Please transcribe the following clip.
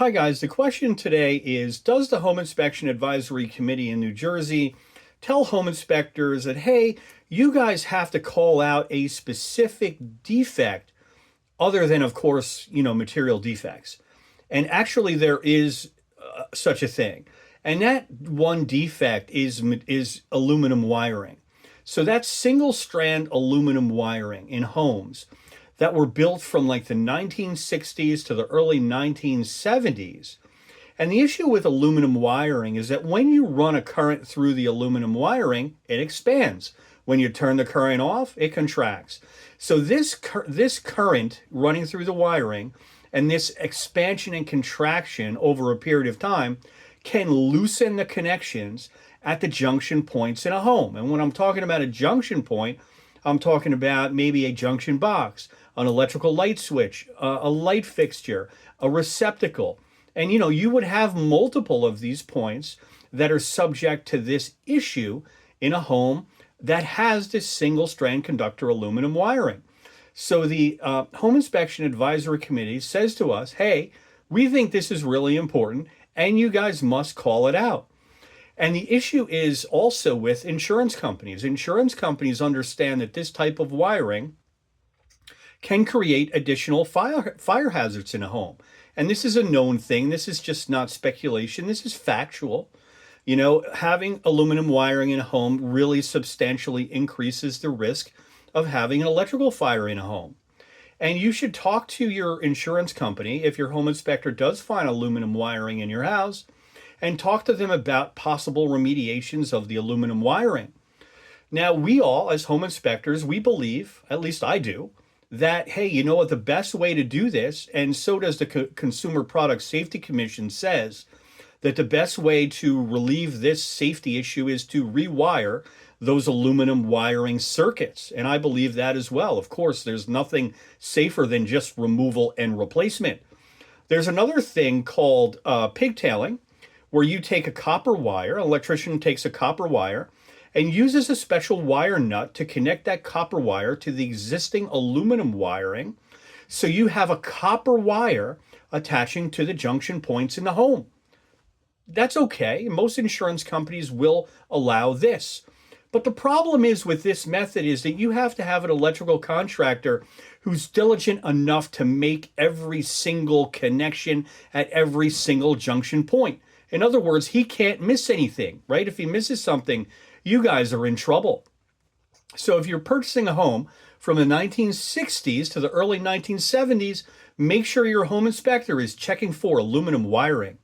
Hi guys, the question today is, does the Home Inspection Advisory Committee in New Jersey tell home inspectors that, hey, you guys have to call out a specific defect other than, of course, material defects? And actually there is such a thing. And that one defect is aluminum wiring. So that's single strand aluminum wiring in homes that were built from like the 1960s to the early 1970s. And the issue with aluminum wiring is that when you run a current through the aluminum wiring, it expands. When you turn the current off, it contracts. So this current running through the wiring and this expansion and contraction over a period of time can loosen the connections at the junction points in a home. And when I'm talking about a junction point, I'm talking about maybe a junction box, an electrical light switch, a light fixture, a receptacle. And you would have multiple of these points that are subject to this issue in a home that has this single strand conductor aluminum wiring. So the Home Inspection Advisory Committee says to us, hey, we think this is really important and you guys must call it out. And the issue is also with insurance companies. Insurance companies understand that this type of wiring can create additional fire hazards in a home. And this is a known thing. This is just not speculation. This is factual. Having aluminum wiring in a home really substantially increases the risk of having an electrical fire in a home. And you should talk to your insurance company if your home inspector does find aluminum wiring in your house, and talk to them about possible remediations of the aluminum wiring. Now, we all, as home inspectors, we believe, at least I do, that, hey, you know what, the best way to do this, and so does the Consumer Product Safety Commission, says that the best way to relieve this safety issue is to rewire those aluminum wiring circuits. And I believe that as well. Of course, there's nothing safer than just removal and replacement. There's another thing called pigtailing, where you take a copper wire, an electrician takes a copper wire, and uses a special wire nut to connect that copper wire to the existing aluminum wiring. So you have a copper wire attaching to the junction points in the home. That's okay. Most insurance companies will allow this. But the problem is with this method is that you have to have an electrical contractor who's diligent enough to make every single connection at every single junction point. In other words, he can't miss anything, right? If he misses something, you guys are in trouble. So if you're purchasing a home from the 1960s to the early 1970s, make sure your home inspector is checking for aluminum wiring.